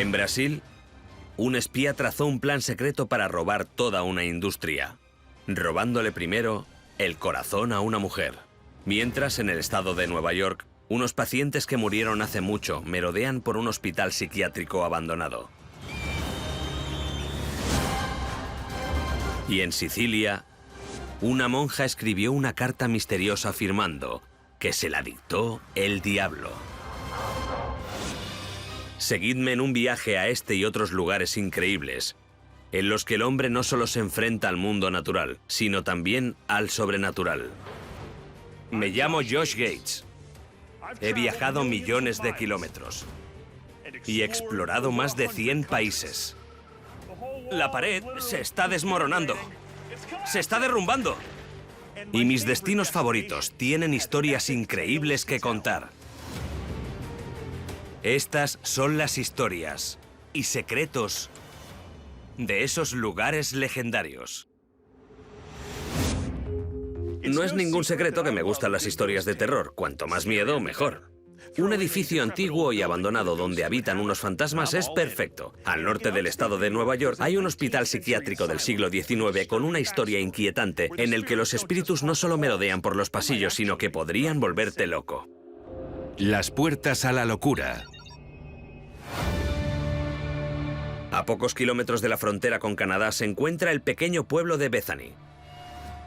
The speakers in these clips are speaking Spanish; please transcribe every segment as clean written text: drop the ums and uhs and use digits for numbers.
En Brasil, un espía trazó un plan secreto para robar toda una industria, robándole primero el corazón a una mujer. Mientras, en el estado de Nueva York, unos pacientes que murieron hace mucho merodean por un hospital psiquiátrico abandonado. Y en Sicilia, una monja escribió una carta misteriosa afirmando que se la dictó el diablo. Seguidme en un viaje a este y otros lugares increíbles, en los que el hombre no solo se enfrenta al mundo natural, sino también al sobrenatural. Me llamo Josh Gates. He viajado millones de kilómetros y he explorado más de 100 países. La pared se está desmoronando. Se está derrumbando. Y mis destinos favoritos tienen historias increíbles que contar. Estas son las historias y secretos de esos lugares legendarios. No es ningún secreto que me gustan las historias de terror. Cuanto más miedo, mejor. Un edificio antiguo y abandonado donde habitan unos fantasmas es perfecto. Al norte del estado de Nueva York hay un hospital psiquiátrico del siglo XIX con una historia inquietante en el que los espíritus no solo merodean por los pasillos, sino que podrían volverte loco. Las puertas a la locura. A pocos kilómetros de la frontera con Canadá se encuentra el pequeño pueblo de Bethany.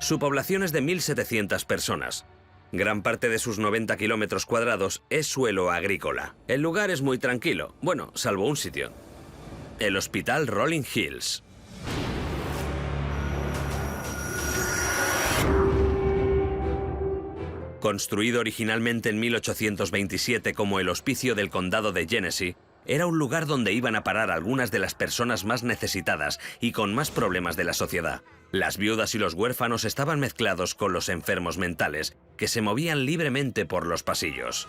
Su población es de 1.700 personas. Gran parte de sus 90 kilómetros cuadrados es suelo agrícola. El lugar es muy tranquilo, bueno, salvo un sitio. El Hospital Rolling Hills. Construido originalmente en 1827 como el Hospicio del Condado de Genesee, era un lugar donde iban a parar algunas de las personas más necesitadas y con más problemas de la sociedad. Las viudas y los huérfanos estaban mezclados con los enfermos mentales, que se movían libremente por los pasillos.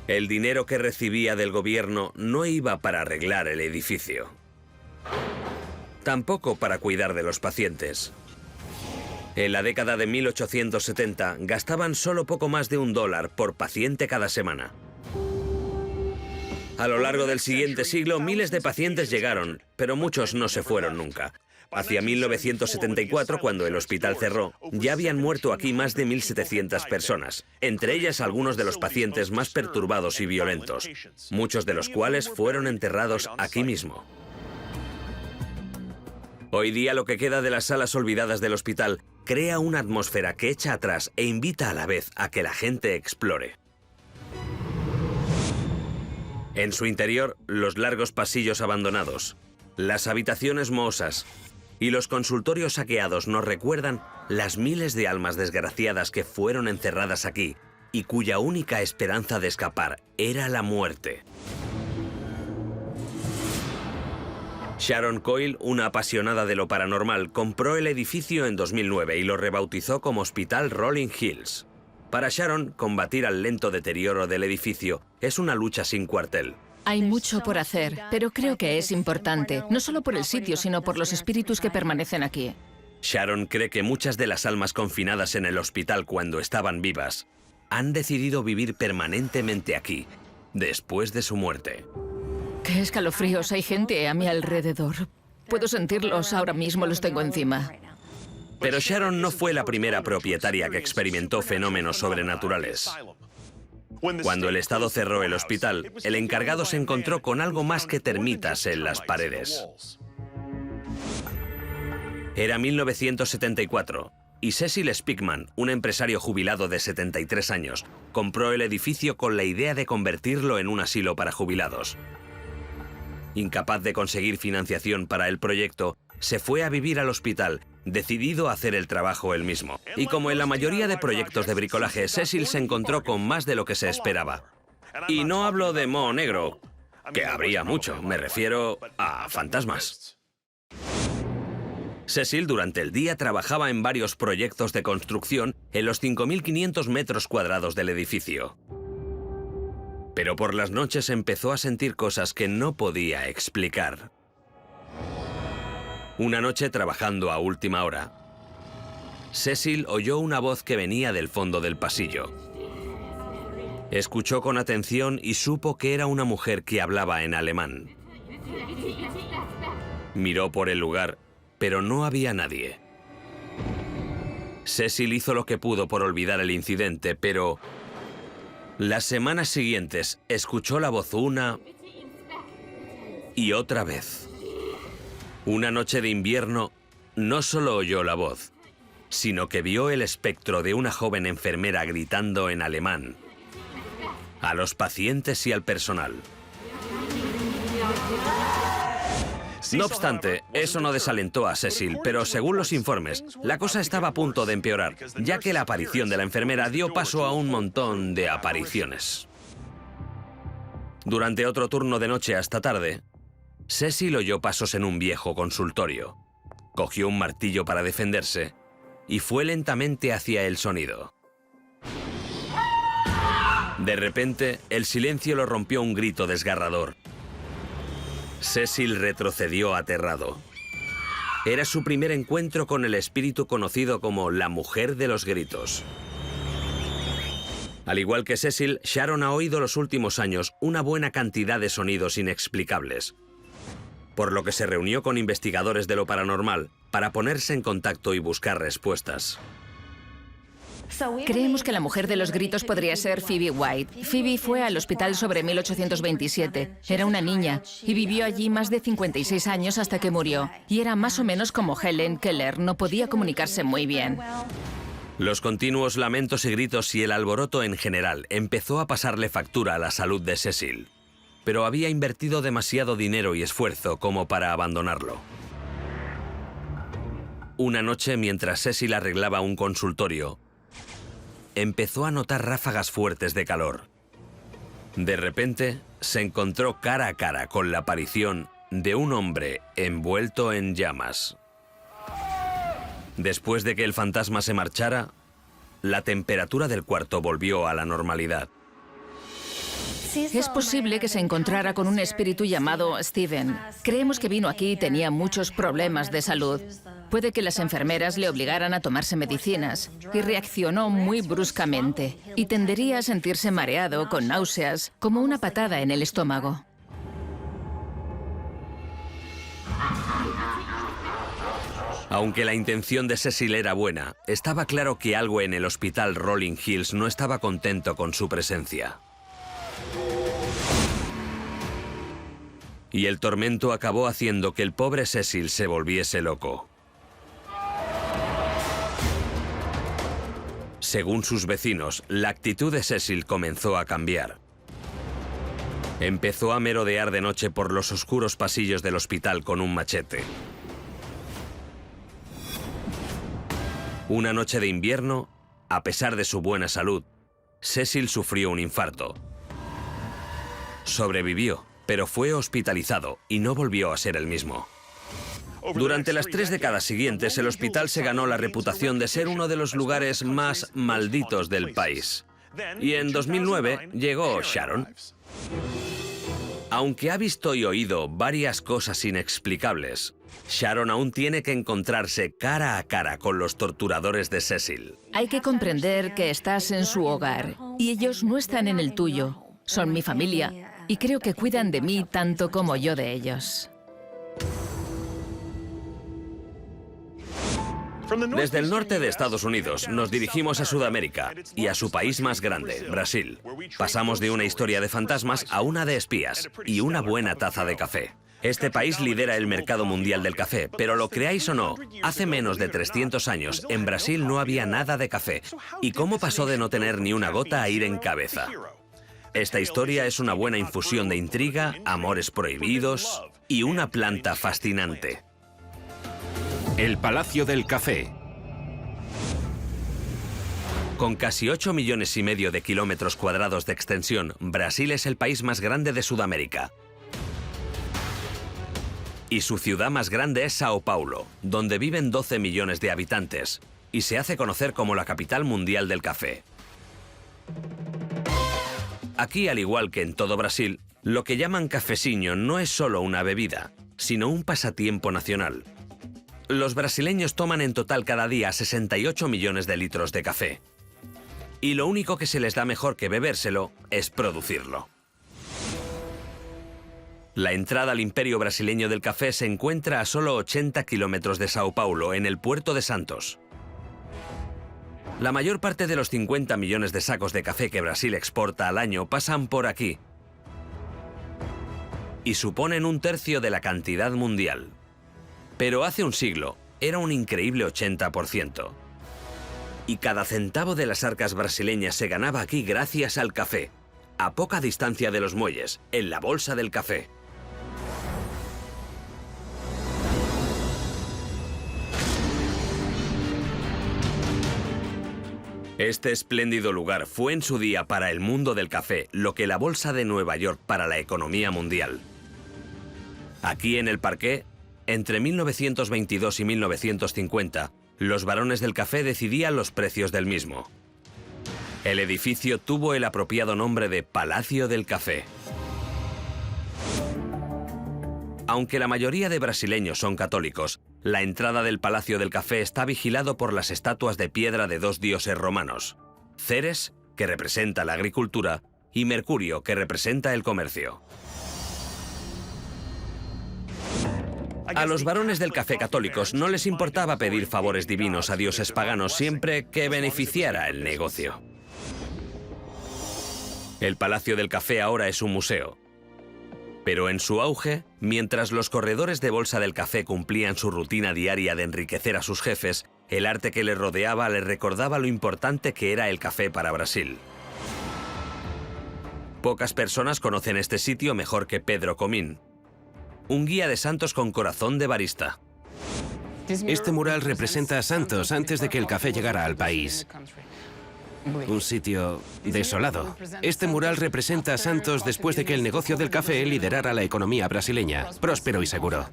El dinero que recibía del gobierno no iba para arreglar el edificio. Tampoco para cuidar de los pacientes. En la década de 1870 gastaban solo poco más de $1 por paciente cada semana. A lo largo del siguiente siglo, miles de pacientes llegaron, pero muchos no se fueron nunca. Hacia 1974, cuando el hospital cerró, ya habían muerto aquí más de 1.700 personas, entre ellas algunos de los pacientes más perturbados y violentos, muchos de los cuales fueron enterrados aquí mismo. Hoy día, lo que queda de las salas olvidadas del hospital crea una atmósfera que echa atrás e invita a la vez a que la gente explore. En su interior, los largos pasillos abandonados, las habitaciones mohosas y los consultorios saqueados nos recuerdan las miles de almas desgraciadas que fueron encerradas aquí y cuya única esperanza de escapar era la muerte. Sharon Coyle, una apasionada de lo paranormal, compró el edificio en 2009 y lo rebautizó como Hospital Rolling Hills. Para Sharon, combatir al lento deterioro del edificio es una lucha sin cuartel. Hay mucho por hacer, pero creo que es importante, no solo por el sitio, sino por los espíritus que permanecen aquí. Sharon cree que muchas de las almas confinadas en el hospital cuando estaban vivas han decidido vivir permanentemente aquí, después de su muerte. ¡Qué escalofríos! Hay gente a mi alrededor. Puedo sentirlos, ahora mismo los tengo encima. Pero Sharon no fue la primera propietaria que experimentó fenómenos sobrenaturales. Cuando el Estado cerró el hospital, el encargado se encontró con algo más que termitas en las paredes. Era 1974 y Cecil Speakman, un empresario jubilado de 73 años, compró el edificio con la idea de convertirlo en un asilo para jubilados. Incapaz de conseguir financiación para el proyecto, se fue a vivir al hospital, decidido a hacer el trabajo él mismo. Y como en la mayoría de proyectos de bricolaje, Cecil se encontró con más de lo que se esperaba. Y no hablo de moho negro, que habría mucho, me refiero a fantasmas. Cecil durante el día trabajaba en varios proyectos de construcción en los 5.500 metros cuadrados del edificio. Pero por las noches empezó a sentir cosas que no podía explicar. Una noche, trabajando a última hora, Cecil oyó una voz que venía del fondo del pasillo. Escuchó con atención y supo que era una mujer que hablaba en alemán. Miró por el lugar, pero no había nadie. Cecil hizo lo que pudo por olvidar el incidente, pero las semanas siguientes escuchó la voz una y otra vez. Una noche de invierno, no solo oyó la voz, sino que vio el espectro de una joven enfermera gritando en alemán a los pacientes y al personal. No obstante, eso no desalentó a Cecil, pero según los informes, la cosa estaba a punto de empeorar, ya que la aparición de la enfermera dio paso a un montón de apariciones. Durante otro turno de noche hasta tarde, Cecil oyó pasos en un viejo consultorio. Cogió un martillo para defenderse y fue lentamente hacia el sonido. De repente, el silencio lo rompió un grito desgarrador. Cecil retrocedió aterrado. Era su primer encuentro con el espíritu conocido como la mujer de los gritos. Al igual que Cecil, Sharon ha oído los últimos años una buena cantidad de sonidos inexplicables, por lo que se reunió con investigadores de lo paranormal para ponerse en contacto y buscar respuestas. Creemos que la mujer de los gritos podría ser Phoebe White. Phoebe fue al hospital sobre 1827. Era una niña y vivió allí más de 56 años hasta que murió. Y era más o menos como Helen Keller, no podía comunicarse muy bien. Los continuos lamentos y gritos y el alboroto en general empezó a pasarle factura a la salud de Cecil, pero había invertido demasiado dinero y esfuerzo como para abandonarlo. Una noche, mientras Cecil arreglaba un consultorio, empezó a notar ráfagas fuertes de calor. De repente, se encontró cara a cara con la aparición de un hombre envuelto en llamas. Después de que el fantasma se marchara, la temperatura del cuarto volvió a la normalidad. Es posible que se encontrara con un espíritu llamado Steven. Creemos que vino aquí y tenía muchos problemas de salud. Puede que las enfermeras le obligaran a tomarse medicinas y reaccionó muy bruscamente y tendería a sentirse mareado, con náuseas, como una patada en el estómago. Aunque la intención de Cecil era buena, estaba claro que algo en el hospital Rolling Hills no estaba contento con su presencia. Y el tormento acabó haciendo que el pobre Cecil se volviese loco. Según sus vecinos, la actitud de Cecil comenzó a cambiar. Empezó a merodear de noche por los oscuros pasillos del hospital con un machete. Una noche de invierno, a pesar de su buena salud, Cecil sufrió un infarto. Sobrevivió, pero fue hospitalizado y no volvió a ser el mismo. Durante las 3 décadas siguientes, el hospital se ganó la reputación de ser uno de los lugares más malditos del país. Y en 2009 llegó Sharon. Aunque ha visto y oído varias cosas inexplicables, Sharon aún tiene que encontrarse cara a cara con los torturadores de Cecil. Hay que comprender que estás en su hogar y ellos no están en el tuyo. Son mi familia y creo que cuidan de mí tanto como yo de ellos. Desde el norte de Estados Unidos nos dirigimos a Sudamérica y a su país más grande, Brasil. Pasamos de una historia de fantasmas a una de espías y una buena taza de café. Este país lidera el mercado mundial del café, pero lo creáis o no, hace menos de 300 años en Brasil no había nada de café. ¿Y cómo pasó de no tener ni una gota a ir en cabeza? Esta historia es una buena infusión de intriga, amores prohibidos y una planta fascinante. El Palacio del Café. Con casi 8,5 millones de kilómetros cuadrados de extensión, Brasil es el país más grande de Sudamérica. Y su ciudad más grande es Sao Paulo, donde viven 12 millones de habitantes, y se hace conocer como la capital mundial del café. Aquí, al igual que en todo Brasil, lo que llaman cafesinho no es solo una bebida, sino un pasatiempo nacional. Los brasileños toman en total cada día 68 millones de litros de café. Y lo único que se les da mejor que bebérselo es producirlo. La entrada al imperio brasileño del café se encuentra a solo 80 kilómetros de Sao Paulo, en el puerto de Santos. La mayor parte de los 50 millones de sacos de café que Brasil exporta al año pasan por aquí y suponen un tercio de la cantidad mundial. Pero hace un siglo era un increíble 80%. Y cada centavo de las arcas brasileñas se ganaba aquí gracias al café, a poca distancia de los muelles, en la bolsa del café. Este espléndido lugar fue en su día para el mundo del café lo que la Bolsa de Nueva York para la economía mundial. Aquí en el parqué, entre 1922 y 1950, los barones del café decidían los precios del mismo. El edificio tuvo el apropiado nombre de Palacio del Café. Aunque la mayoría de brasileños son católicos, la entrada del Palacio del Café está vigilado por las estatuas de piedra de dos dioses romanos: Ceres, que representa la agricultura, y Mercurio, que representa el comercio. A los barones del café católicos no les importaba pedir favores divinos a dioses paganos siempre que beneficiara el negocio. El Palacio del Café ahora es un museo. Pero en su auge, mientras los corredores de bolsa del café cumplían su rutina diaria de enriquecer a sus jefes, el arte que les rodeaba les recordaba lo importante que era el café para Brasil. Pocas personas conocen este sitio mejor que Pedro Comín, un guía de Santos con corazón de barista. Este mural representa a Santos antes de que el café llegara al país. Un sitio desolado. Este mural representa a Santos después de que el negocio del café liderara la economía brasileña, próspero y seguro.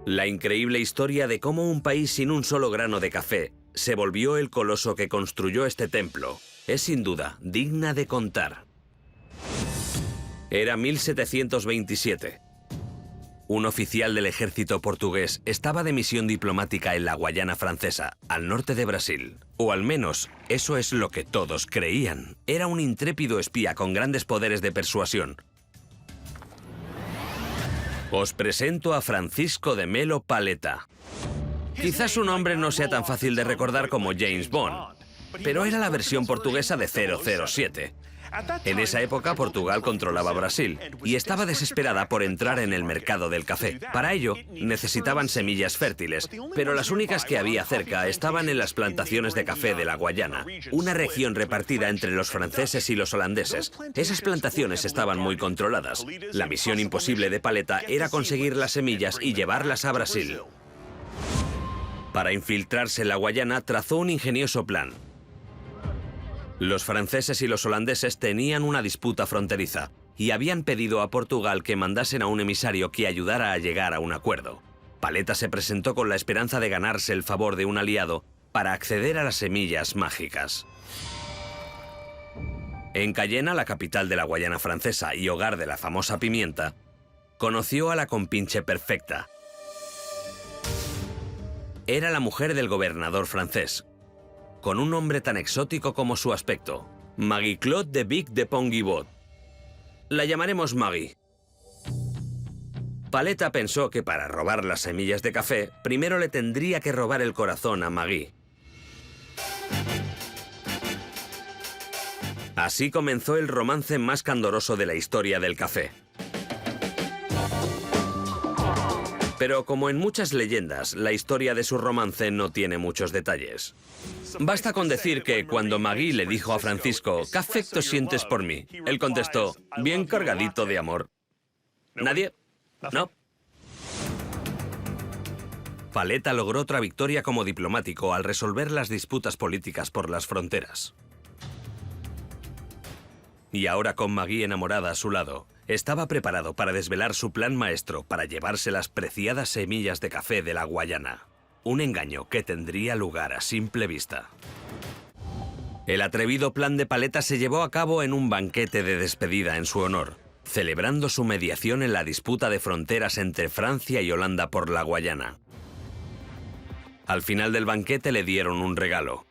La increíble historia de cómo un país sin un solo grano de café se volvió el coloso que construyó este templo es sin duda digna de contar. Era 1727. Un oficial del ejército portugués estaba de misión diplomática en la Guayana Francesa, al norte de Brasil. O al menos, eso es lo que todos creían. Era un intrépido espía con grandes poderes de persuasión. Os presento a Francisco de Melo Paleta. Quizás su nombre no sea tan fácil de recordar como James Bond, pero era la versión portuguesa de 007. En esa época, Portugal controlaba Brasil y estaba desesperada por entrar en el mercado del café. Para ello, necesitaban semillas fértiles, pero las únicas que había cerca estaban en las plantaciones de café de la Guayana, una región repartida entre los franceses y los holandeses. Esas plantaciones estaban muy controladas. La misión imposible de Paleta era conseguir las semillas y llevarlas a Brasil. Para infiltrarse en la Guayana, trazó un ingenioso plan. Los franceses y los holandeses tenían una disputa fronteriza y habían pedido a Portugal que mandasen a un emisario que ayudara a llegar a un acuerdo. Paleta se presentó con la esperanza de ganarse el favor de un aliado para acceder a las semillas mágicas. En Cayena, la capital de la Guayana francesa y hogar de la famosa pimienta, conoció a la compinche perfecta. Era la mujer del gobernador francés, con un nombre tan exótico como su aspecto: Marie-Claude de Vic de Ponguibot. La llamaremos Maggie. Paleta pensó que para robar las semillas de café, primero le tendría que robar el corazón a Maggie. Así comenzó el romance más candoroso de la historia del café. Pero como en muchas leyendas, la historia de su romance no tiene muchos detalles. Basta con decir que cuando Maggie le dijo a Francisco: ¿qué afecto sientes por mí?, él contestó: bien cargadito de amor. ¿Nadie? ¿No? Paleta logró otra victoria como diplomático al resolver las disputas políticas por las fronteras. Y ahora, con Maggie enamorada a su lado, estaba preparado para desvelar su plan maestro para llevarse las preciadas semillas de café de la Guayana. Un engaño que tendría lugar a simple vista. El atrevido plan de Paleta se llevó a cabo en un banquete de despedida en su honor, celebrando su mediación en la disputa de fronteras entre Francia y Holanda por la Guayana. Al final del banquete le dieron un regalo: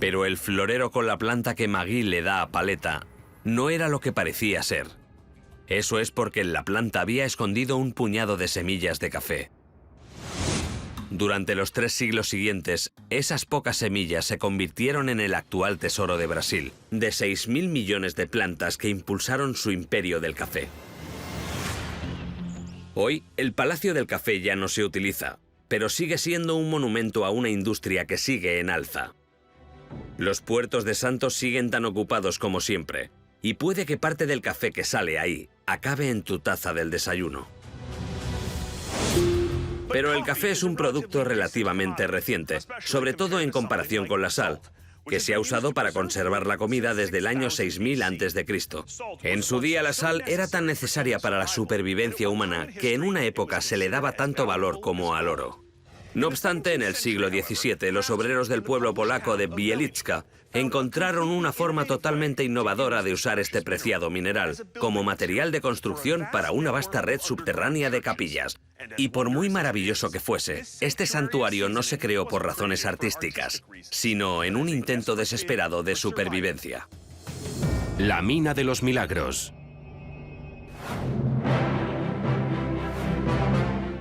Pero el florero con la planta que Magui le da a Paleta no era lo que parecía ser. Eso es porque en la planta había escondido un puñado de semillas de café. Durante los 3 siglos siguientes, esas pocas semillas se convirtieron en el actual tesoro de Brasil, de 6.000 millones de plantas que impulsaron su imperio del café. Hoy, el Palacio del Café ya no se utiliza, pero sigue siendo un monumento a una industria que sigue en alza. Los puertos de Santos siguen tan ocupados como siempre, y puede que parte del café que sale ahí acabe en tu taza del desayuno. Pero el café es un producto relativamente reciente, sobre todo en comparación con la sal, que se ha usado para conservar la comida desde el año 6000 a.C. En su día la sal era tan necesaria para la supervivencia humana que en una época se le daba tanto valor como al oro. No obstante, en el siglo XVII, los obreros del pueblo polaco de Wieliczka encontraron una forma totalmente innovadora de usar este preciado mineral como material de construcción para una vasta red subterránea de capillas. Y por muy maravilloso que fuese, este santuario no se creó por razones artísticas, sino en un intento desesperado de supervivencia. La mina de los milagros.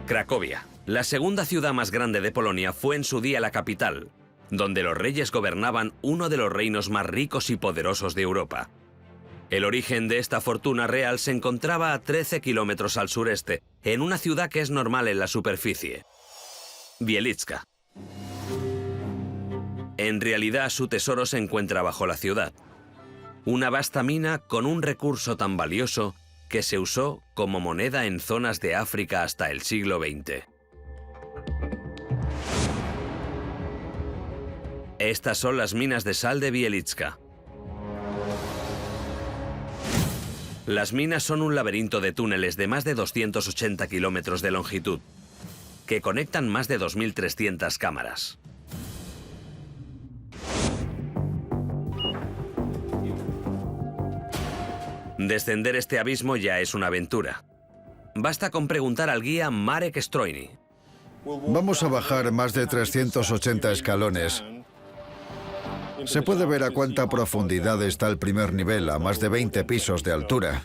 Cracovia. La segunda ciudad más grande de Polonia fue en su día la capital, donde los reyes gobernaban uno de los reinos más ricos y poderosos de Europa. El origen de esta fortuna real se encontraba a 13 kilómetros al sureste, en una ciudad que es normal en la superficie, Wieliczka. En realidad, su tesoro se encuentra bajo la ciudad. Una vasta mina con un recurso tan valioso que se usó como moneda en zonas de África hasta el siglo XX. Estas son las minas de sal de Wieliczka. Las minas son un laberinto de túneles de más de 280 kilómetros de longitud, que conectan más de 2.300 cámaras. Descender este abismo ya es una aventura. Basta con preguntar al guía Marek Strojny. Vamos a bajar más de 380 escalones. Se puede ver a cuánta profundidad está el primer nivel, a más de 20 pisos de altura.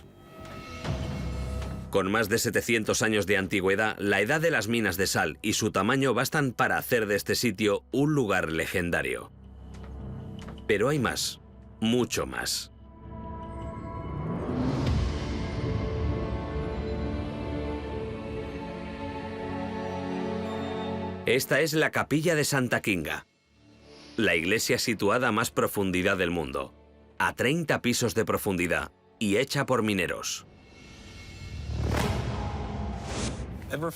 Con más de 700 años de antigüedad, la edad de las minas de sal y su tamaño bastan para hacer de este sitio un lugar legendario. Pero hay más, mucho más. Esta es la Capilla de Santa Kinga, la iglesia situada a más profundidad del mundo, a 30 pisos de profundidad y hecha por mineros.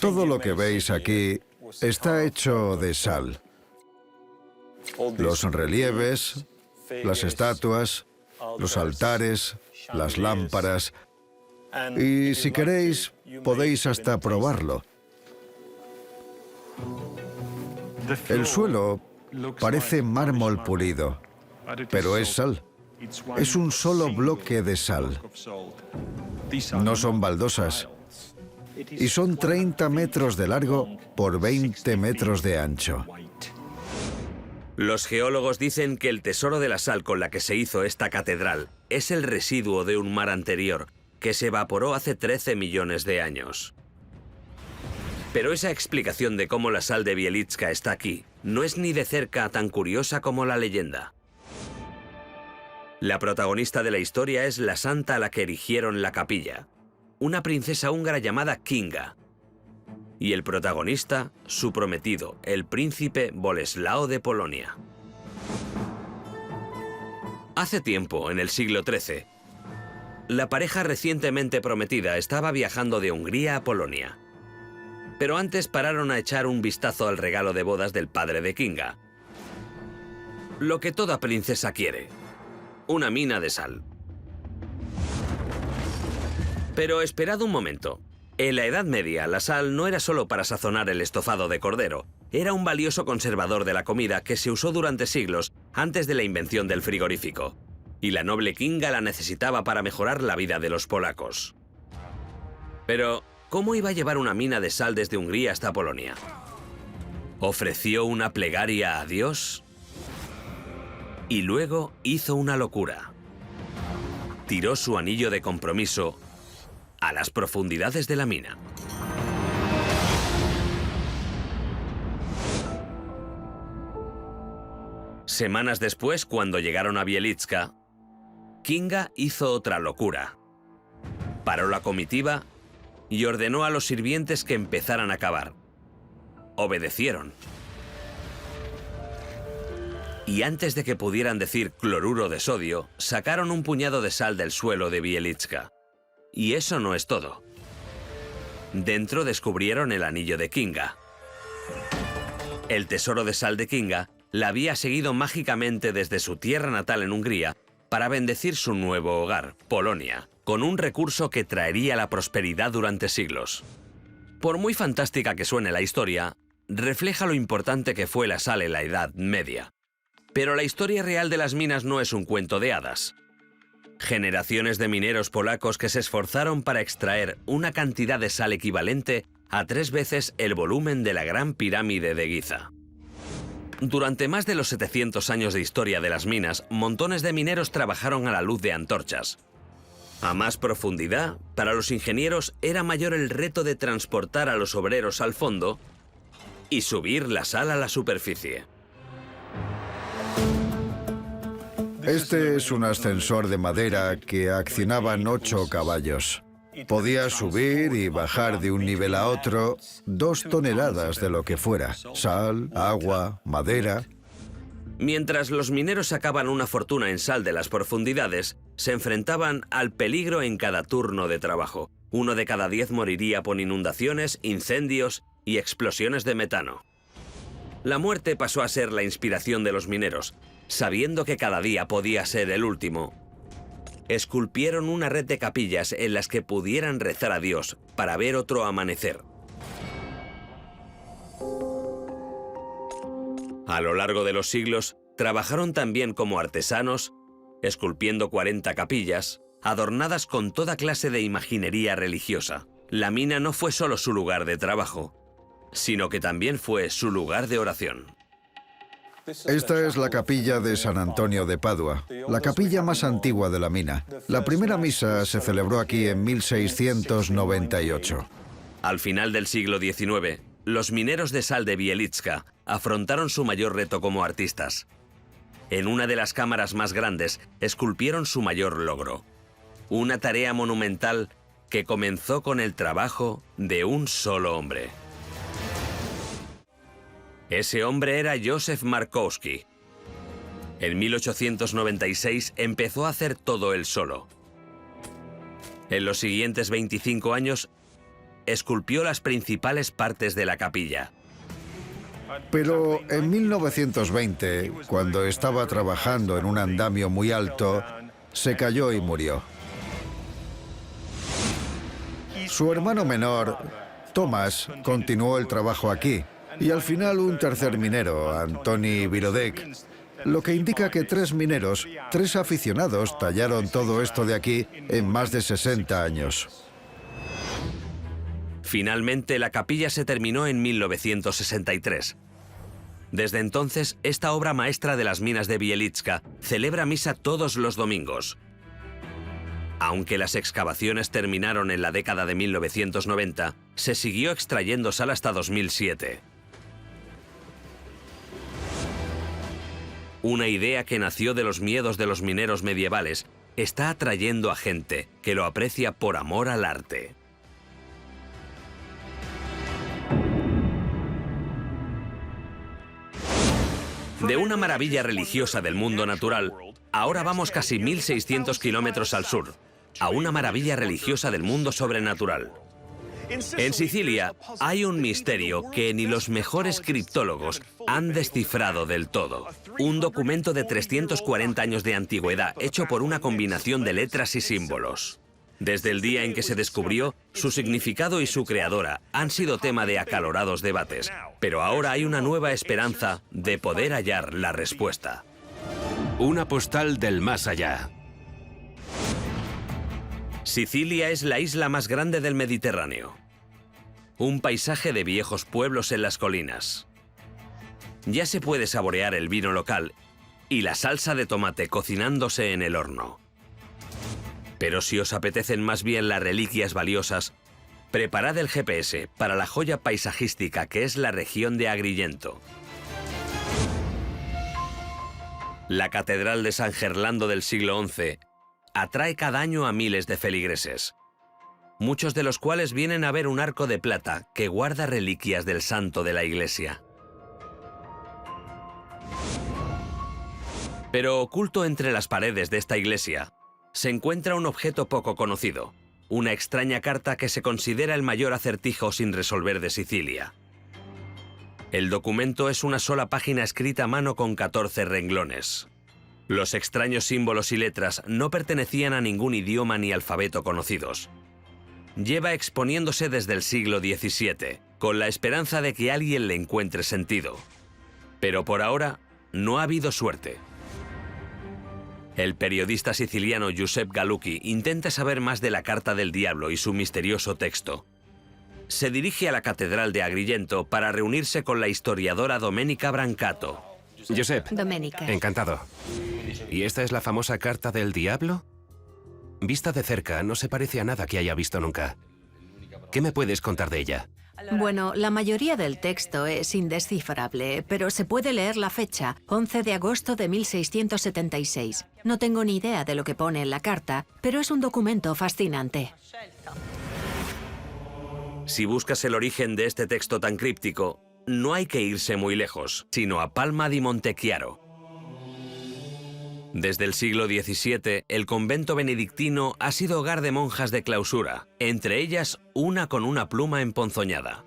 Todo lo que veis aquí está hecho de sal. Los relieves, las estatuas, los altares, las lámparas. Y si queréis, podéis hasta probarlo. El suelo parece mármol pulido, pero es sal. Es un solo bloque de sal. No son baldosas. Y son 30 metros de largo por 20 metros de ancho. Los geólogos dicen que el tesoro de la sal con la que se hizo esta catedral es el residuo de un mar anterior que se evaporó hace 13 millones de años. Pero esa explicación de cómo la sal de Wieliczka está aquí no es ni de cerca tan curiosa como la leyenda. La protagonista de la historia es la santa a la que erigieron la capilla, una princesa húngara llamada Kinga. Y el protagonista, su prometido, el príncipe Boleslao de Polonia. Hace tiempo, en el siglo XIII, la pareja recientemente prometida estaba viajando de Hungría a Polonia. Pero antes pararon a echar un vistazo al regalo de bodas del padre de Kinga. Lo que toda princesa quiere: una mina de sal. Pero esperad un momento. En la Edad Media, la sal no era solo para sazonar el estofado de cordero. Era un valioso conservador de la comida que se usó durante siglos antes de la invención del frigorífico. Y la noble Kinga la necesitaba para mejorar la vida de los polacos. Pero ¿cómo iba a llevar una mina de sal desde Hungría hasta Polonia? ¿Ofreció una plegaria a Dios? Y luego hizo una locura. Tiró su anillo de compromiso a las profundidades de la mina. Semanas después, cuando llegaron a Bieliczka, Kinga hizo otra locura. Paró la comitiva y ordenó a los sirvientes que empezaran a cavar. Obedecieron. Y antes de que pudieran decir cloruro de sodio, sacaron un puñado de sal del suelo de Bieliczka. Y eso no es todo. Dentro descubrieron el anillo de Kinga. El tesoro de sal de Kinga la había seguido mágicamente desde su tierra natal en Hungría para bendecir su nuevo hogar, Polonia, con un recurso que traería la prosperidad durante siglos. Por muy fantástica que suene la historia, refleja lo importante que fue la sal en la Edad Media. Pero la historia real de las minas no es un cuento de hadas. Generaciones de mineros polacos que se esforzaron para extraer una cantidad de sal equivalente a 3 veces el volumen de la Gran Pirámide de Giza. Durante más de los 700 años de historia de las minas, montones de mineros trabajaron a la luz de antorchas. A más profundidad, para los ingenieros era mayor el reto de transportar a los obreros al fondo y subir la sal a la superficie. Este es un ascensor de madera que accionaban 8 caballos. Podía subir y bajar de un nivel a otro 2 toneladas de lo que fuera: sal, agua, madera. Mientras los mineros sacaban una fortuna en sal de las profundidades, se enfrentaban al peligro en cada turno de trabajo. 1 de cada 10 moriría por inundaciones, incendios y explosiones de metano. La muerte pasó a ser la inspiración de los mineros. Sabiendo que cada día podía ser el último, esculpieron una red de capillas en las que pudieran rezar a Dios para ver otro amanecer. A lo largo de los siglos, trabajaron también como artesanos, esculpiendo 40 capillas, adornadas con toda clase de imaginería religiosa. La mina no fue solo su lugar de trabajo, sino que también fue su lugar de oración. Esta es la capilla de San Antonio de Padua, la capilla más antigua de la mina. La primera misa se celebró aquí en 1698. Al final del siglo XIX, los mineros de sal de Bieliczka afrontaron su mayor reto como artistas. En una de las cámaras más grandes, esculpieron su mayor logro. Una tarea monumental que comenzó con el trabajo de un solo hombre. Ese hombre era Józef Markowski. En 1896 empezó a hacer todo él solo. En los siguientes 25 años, esculpió las principales partes de la capilla. Pero en 1920, cuando estaba trabajando en un andamio muy alto, se cayó y murió. Su hermano menor, Tomás, continuó el trabajo aquí. Y al final un tercer minero, Antoni Virodek, lo que indica que 3 mineros, 3 aficionados, tallaron todo esto de aquí en más de 60 años. Finalmente, la capilla se terminó en 1963. Desde entonces, esta obra maestra de las minas de Bieliczka celebra misa todos los domingos. Aunque las excavaciones terminaron en la década de 1990, se siguió extrayendo sal hasta 2007. Una idea que nació de los miedos de los mineros medievales está atrayendo a gente que lo aprecia por amor al arte. De una maravilla religiosa del mundo natural, ahora vamos casi 1.600 kilómetros al sur, a una maravilla religiosa del mundo sobrenatural. En Sicilia hay un misterio que ni los mejores criptólogos han descifrado del todo. Un documento de 340 años de antigüedad hecho por una combinación de letras y símbolos. Desde el día en que se descubrió, su significado y su creadora han sido tema de acalorados debates, pero ahora hay una nueva esperanza de poder hallar la respuesta. Una postal del más allá. Sicilia es la isla más grande del Mediterráneo. Un paisaje de viejos pueblos en las colinas. Ya se puede saborear el vino local y la salsa de tomate cocinándose en el horno. Pero si os apetecen más bien las reliquias valiosas, preparad el GPS para la joya paisajística que es la región de Agrigento. La Catedral de San Gerlando del siglo XI atrae cada año a miles de feligreses, muchos de los cuales vienen a ver un arco de plata que guarda reliquias del santo de la iglesia. Pero oculto entre las paredes de esta iglesia se encuentra un objeto poco conocido, una extraña carta que se considera el mayor acertijo sin resolver de Sicilia. El documento es una sola página escrita a mano con 14 renglones. Los extraños símbolos y letras no pertenecían a ningún idioma ni alfabeto conocidos. Lleva exponiéndose desde el siglo XVII, con la esperanza de que alguien le encuentre sentido. Pero por ahora, no ha habido suerte. El periodista siciliano Giuseppe Gallucchi intenta saber más de la Carta del Diablo y su misterioso texto. Se dirige a la Catedral de Agrigento para reunirse con la historiadora Domenica Brancato. Giuseppe. Domenica. Encantado. ¿Y esta es la famosa Carta del Diablo? Vista de cerca, no se parece a nada que haya visto nunca. ¿Qué me puedes contar de ella? Bueno, la mayoría del texto es indescifrable, pero se puede leer la fecha, 11 de agosto de 1676. No tengo ni idea de lo que pone en la carta, pero es un documento fascinante. Si buscas el origen de este texto tan críptico, no hay que irse muy lejos, sino a Palma di Montechiaro. Desde el siglo XVII, el convento benedictino ha sido hogar de monjas de clausura, entre ellas una con una pluma emponzoñada.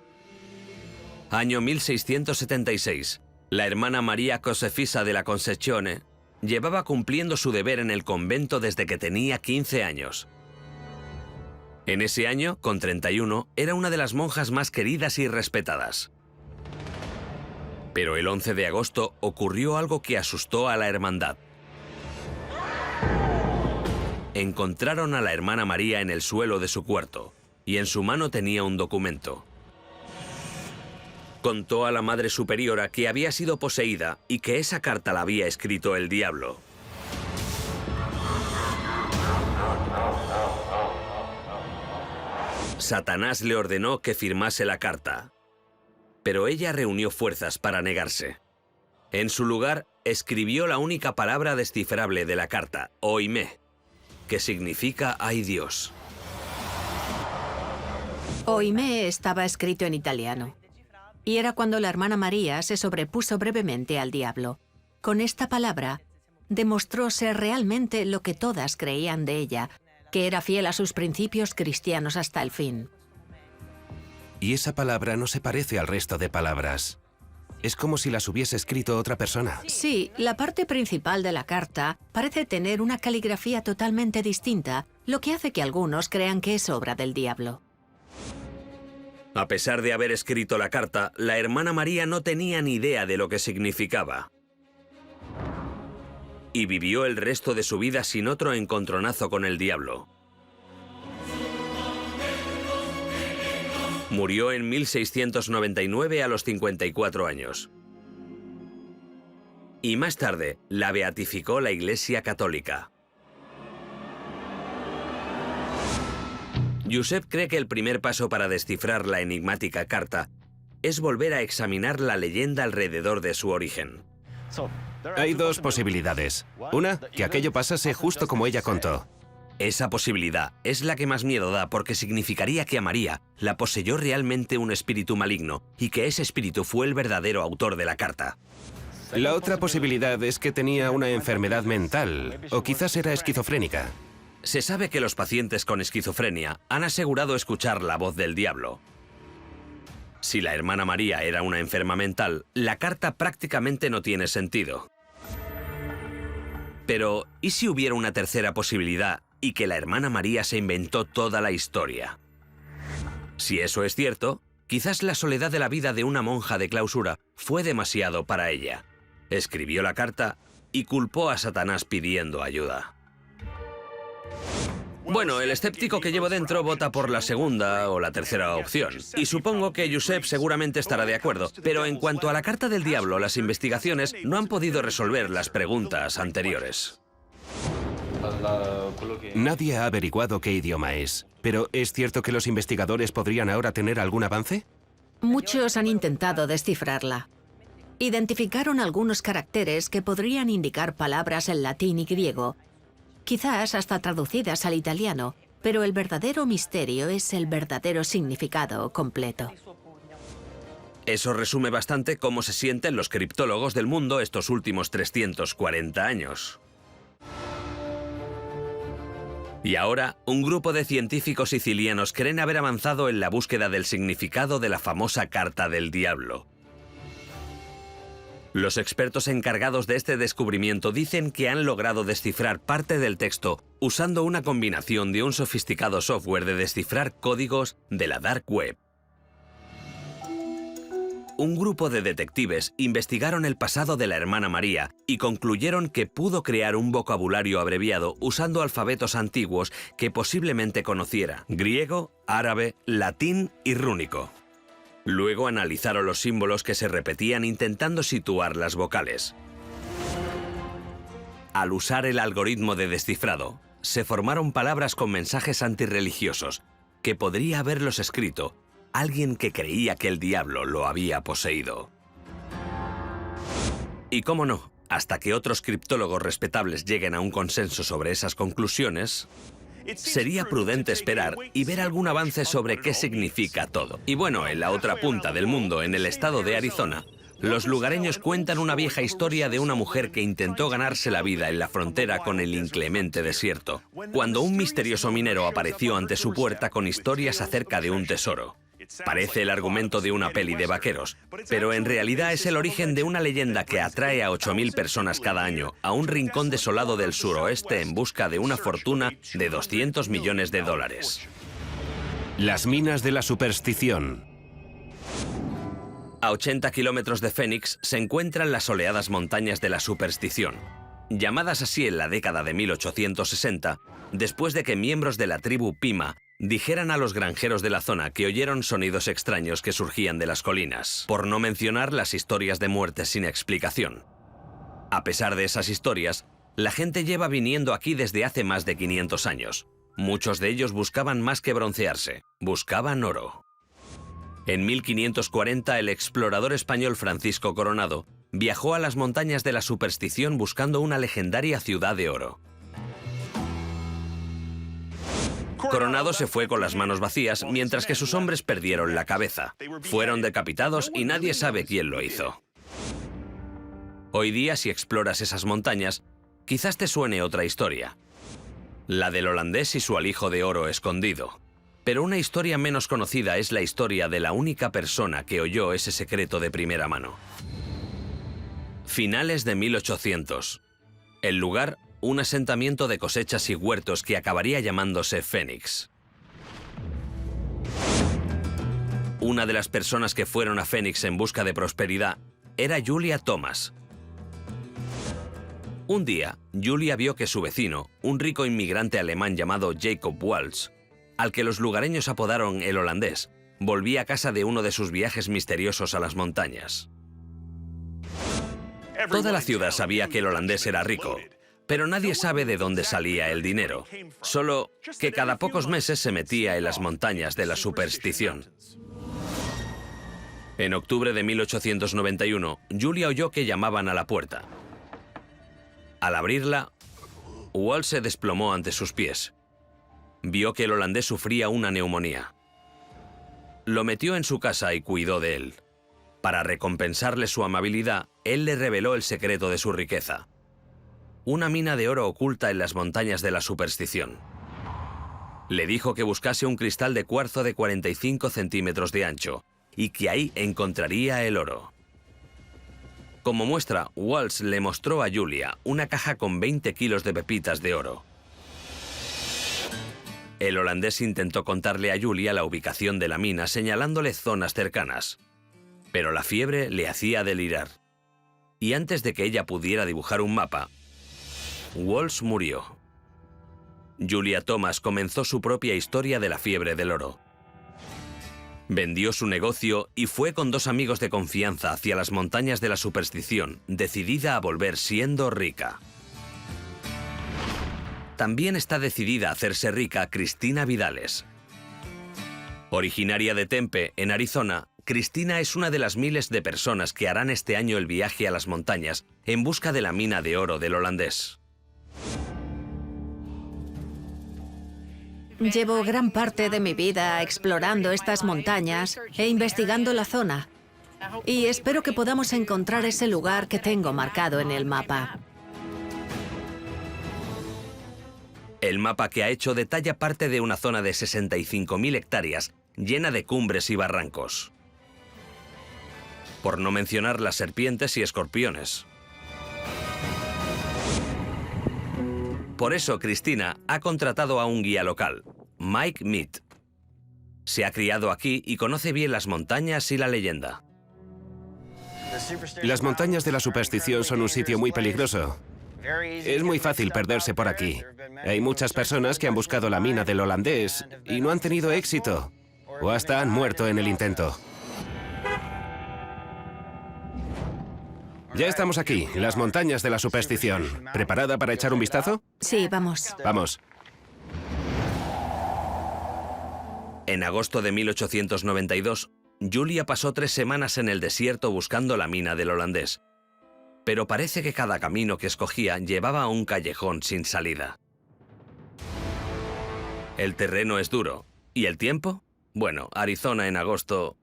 Año 1676. La hermana María Josefisa de la Concezione llevaba cumpliendo su deber en el convento desde que tenía 15 años. En ese año, con 31, era una de las monjas más queridas y respetadas. Pero el 11 de agosto ocurrió algo que asustó a la hermandad. Encontraron a la hermana María en el suelo de su cuarto, y en su mano tenía un documento. Contó a la Madre Superiora que había sido poseída y que esa carta la había escrito el diablo. Satanás le ordenó que firmase la carta, pero ella reunió fuerzas para negarse. En su lugar, escribió la única palabra descifrable de la carta, oimé, que significa «ay Dios». Oimé estaba escrito en italiano. Y era cuando la hermana María se sobrepuso brevemente al diablo. Con esta palabra, demostró ser realmente lo que todas creían de ella, que era fiel a sus principios cristianos hasta el fin. Y esa palabra no se parece al resto de palabras. Es como si las hubiese escrito otra persona. Sí, la parte principal de la carta parece tener una caligrafía totalmente distinta, lo que hace que algunos crean que es obra del diablo. A pesar de haber escrito la carta, la hermana María no tenía ni idea de lo que significaba. Y vivió el resto de su vida sin otro encontronazo con el diablo. Murió en 1699 a los 54 años. Y más tarde la beatificó la Iglesia Católica. Giuseppe cree que el primer paso para descifrar la enigmática carta es volver a examinar la leyenda alrededor de su origen. Hay dos posibilidades. Una, que aquello pasase justo como ella contó. Esa posibilidad es la que más miedo da porque significaría que a María la poseyó realmente un espíritu maligno y que ese espíritu fue el verdadero autor de la carta. La otra posibilidad es que tenía una enfermedad mental, o quizás era esquizofrénica. Se sabe que los pacientes con esquizofrenia han asegurado escuchar la voz del diablo. Si la hermana María era una enferma mental, la carta prácticamente no tiene sentido. Pero, ¿y si hubiera una tercera posibilidad y que la hermana María se inventó toda la historia? Si eso es cierto, quizás la soledad de la vida de una monja de clausura fue demasiado para ella. Escribió la carta y culpó a Satanás pidiendo ayuda. Bueno, el escéptico que llevo dentro vota por la segunda o la tercera opción. Y supongo que Josep seguramente estará de acuerdo. Pero en cuanto a la carta del diablo, las investigaciones no han podido resolver las preguntas anteriores. Nadie ha averiguado qué idioma es. Pero ¿es cierto que los investigadores podrían ahora tener algún avance? Muchos han intentado descifrarla. Identificaron algunos caracteres que podrían indicar palabras en latín y griego, quizás hasta traducidas al italiano, pero el verdadero misterio es el verdadero significado completo. Eso resume bastante cómo se sienten los criptólogos del mundo estos últimos 340 años. Y ahora, un grupo de científicos sicilianos creen haber avanzado en la búsqueda del significado de la famosa Carta del Diablo. Los expertos encargados de este descubrimiento dicen que han logrado descifrar parte del texto usando una combinación de un sofisticado software de descifrar códigos de la Dark Web. Un grupo de detectives investigaron el pasado de la hermana María y concluyeron que pudo crear un vocabulario abreviado usando alfabetos antiguos que posiblemente conociera: griego, árabe, latín y rúnico. Luego analizaron los símbolos que se repetían intentando situar las vocales. Al usar el algoritmo de descifrado, se formaron palabras con mensajes antirreligiosos que podría haberlos escrito alguien que creía que el diablo lo había poseído. Y cómo no, hasta que otros criptólogos respetables lleguen a un consenso sobre esas conclusiones, sería prudente esperar y ver algún avance sobre qué significa todo. Y bueno, en la otra punta del mundo, en el estado de Arizona, los lugareños cuentan una vieja historia de una mujer que intentó ganarse la vida en la frontera con el inclemente desierto, cuando un misterioso minero apareció ante su puerta con historias acerca de un tesoro. Parece el argumento de una peli de vaqueros, pero en realidad es el origen de una leyenda que atrae a 8.000 personas cada año a un rincón desolado del suroeste en busca de una fortuna de $200 millones. Las minas de la superstición. A 80 kilómetros de Phoenix se encuentran las soleadas montañas de la superstición, llamadas así en la década de 1860, después de que miembros de la tribu Pima dijeran a los granjeros de la zona que oyeron sonidos extraños que surgían de las colinas, por no mencionar las historias de muertes sin explicación. A pesar de esas historias, la gente lleva viniendo aquí desde hace más de 500 años. Muchos de ellos buscaban más que broncearse, buscaban oro. En 1540, el explorador español Francisco Coronado viajó a las montañas de la superstición buscando una legendaria ciudad de oro. Coronado se fue con las manos vacías, mientras que sus hombres perdieron la cabeza. Fueron decapitados y nadie sabe quién lo hizo. Hoy día, si exploras esas montañas, quizás te suene otra historia. La del holandés y su alijo de oro escondido. Pero una historia menos conocida es la historia de la única persona que oyó ese secreto de primera mano. Finales de 1800. El lugar, un asentamiento de cosechas y huertos que acabaría llamándose Phoenix. Una de las personas que fueron a Phoenix en busca de prosperidad era Julia Thomas. Un día, Julia vio que su vecino, un rico inmigrante alemán llamado Jacob Waltz, al que los lugareños apodaron el holandés, volvía a casa de uno de sus viajes misteriosos a las montañas. Toda la ciudad sabía que el holandés era rico, pero nadie sabe de dónde salía el dinero, solo que cada pocos meses se metía en las montañas de la superstición. En octubre de 1891, Julia oyó que llamaban a la puerta. Al abrirla, Walt se desplomó ante sus pies. Vio que el holandés sufría una neumonía. Lo metió en su casa y cuidó de él. Para recompensarle su amabilidad, él le reveló el secreto de su riqueza: una mina de oro oculta en las montañas de la superstición. Le dijo que buscase un cristal de cuarzo de 45 centímetros de ancho y que ahí encontraría el oro. Como muestra, Waltz le mostró a Julia una caja con 20 kilos de pepitas de oro. El holandés intentó contarle a Julia la ubicación de la mina, señalándole zonas cercanas. Pero la fiebre le hacía delirar. Y antes de que ella pudiera dibujar un mapa, Waltz murió. Julia Thomas comenzó su propia historia de la fiebre del oro. Vendió su negocio y fue con 2 amigos de confianza hacia las montañas de la superstición, decidida a volver siendo rica. También está decidida a hacerse rica Cristina Vidales. Originaria de Tempe, en Arizona, Cristina es una de las miles de personas que harán este año el viaje a las montañas en busca de la mina de oro del holandés. Llevo gran parte de mi vida explorando estas montañas e investigando la zona. Y espero que podamos encontrar ese lugar que tengo marcado en el mapa. El mapa que ha hecho detalla parte de una zona de 65.000 hectáreas, llena de cumbres y barrancos. Por no mencionar las serpientes y escorpiones. Por eso, Cristina ha contratado a un guía local, Mike Mead. Se ha criado aquí y conoce bien las montañas y la leyenda. Las montañas de la superstición son un sitio muy peligroso. Es muy fácil perderse por aquí. Hay muchas personas que han buscado la mina del holandés y no han tenido éxito, o hasta han muerto en el intento. Ya estamos aquí, las montañas de la superstición. ¿Preparada para echar un vistazo? Sí, vamos. Vamos. En agosto de 1892, Julia pasó 3 semanas en el desierto buscando la mina del holandés. Pero parece que cada camino que escogía llevaba a un callejón sin salida. El terreno es duro. ¿Y el tiempo? Bueno, Arizona en agosto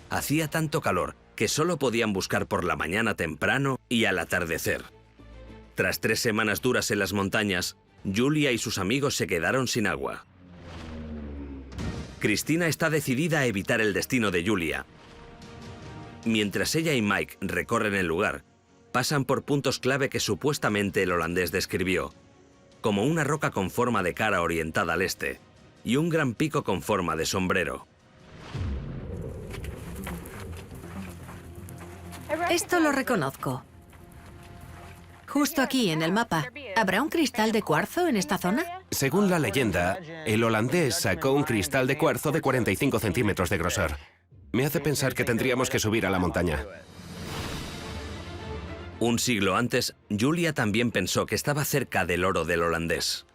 hacía tanto calor que solo podían buscar por la mañana temprano y al atardecer. Tras 3 semanas duras en las montañas, Julia y sus amigos se quedaron sin agua. Cristina está decidida a evitar el destino de Julia. Mientras ella y Mike recorren el lugar, pasan por puntos clave que supuestamente el holandés describió, como una roca con forma de cara orientada al este y un gran pico con forma de sombrero. Esto lo reconozco. Justo aquí en el mapa. ¿Habrá un cristal de cuarzo en esta zona? Según la leyenda, el holandés sacó un cristal de cuarzo de 45 centímetros de grosor. Me hace pensar que tendríamos que subir a la montaña. Un siglo antes, Julia también pensó que estaba cerca del oro del holandés.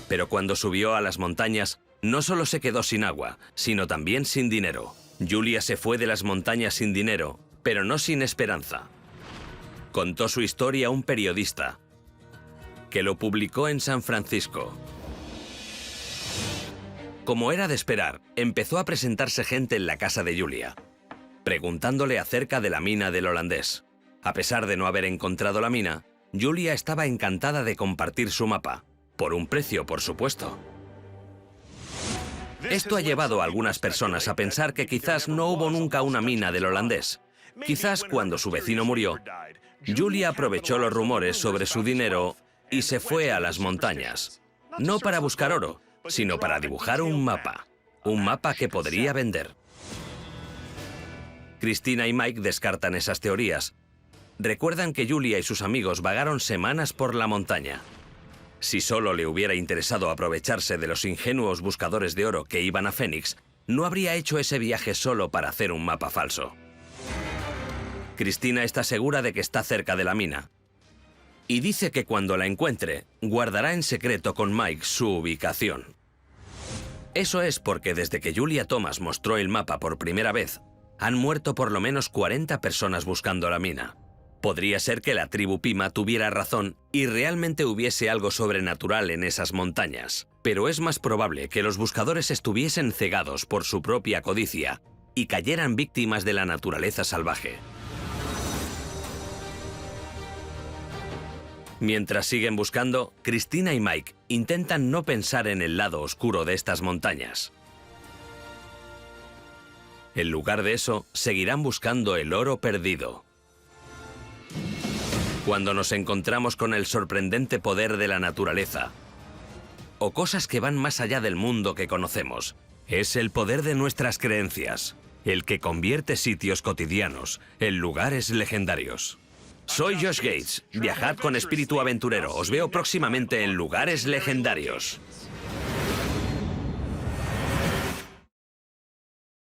Pero cuando subió a las montañas, no solo se quedó sin agua, sino también sin dinero. Julia se fue de las montañas sin dinero, pero no sin esperanza. Contó su historia a un periodista, que lo publicó en San Francisco. Como era de esperar, empezó a presentarse gente en la casa de Julia, preguntándole acerca de la mina del holandés. A pesar de no haber encontrado la mina, Julia estaba encantada de compartir su mapa, por un precio, por supuesto. Esto ha llevado a algunas personas a pensar que quizás no hubo nunca una mina del holandés. Quizás cuando su vecino murió, Julia aprovechó los rumores sobre su dinero y se fue a las montañas. No para buscar oro, sino para dibujar un mapa que podría vender. Cristina y Mike descartan esas teorías. Recuerdan que Julia y sus amigos vagaron semanas por la montaña. Si solo le hubiera interesado aprovecharse de los ingenuos buscadores de oro que iban a Phoenix, no habría hecho ese viaje solo para hacer un mapa falso. Cristina está segura de que está cerca de la mina. Y dice que cuando la encuentre, guardará en secreto con Mike su ubicación. Eso es porque desde que Julia Thomas mostró el mapa por primera vez, han muerto por lo menos 40 personas buscando la mina. Podría ser que la tribu Pima tuviera razón y realmente hubiese algo sobrenatural en esas montañas. Pero es más probable que los buscadores estuviesen cegados por su propia codicia y cayeran víctimas de la naturaleza salvaje. Mientras siguen buscando, Cristina y Mike intentan no pensar en el lado oscuro de estas montañas. En lugar de eso, seguirán buscando el oro perdido. Cuando nos encontramos con el sorprendente poder de la naturaleza, o cosas que van más allá del mundo que conocemos, es el poder de nuestras creencias, el que convierte sitios cotidianos en lugares legendarios. Soy Josh Gates. Viajad con espíritu aventurero. Os veo próximamente en lugares legendarios.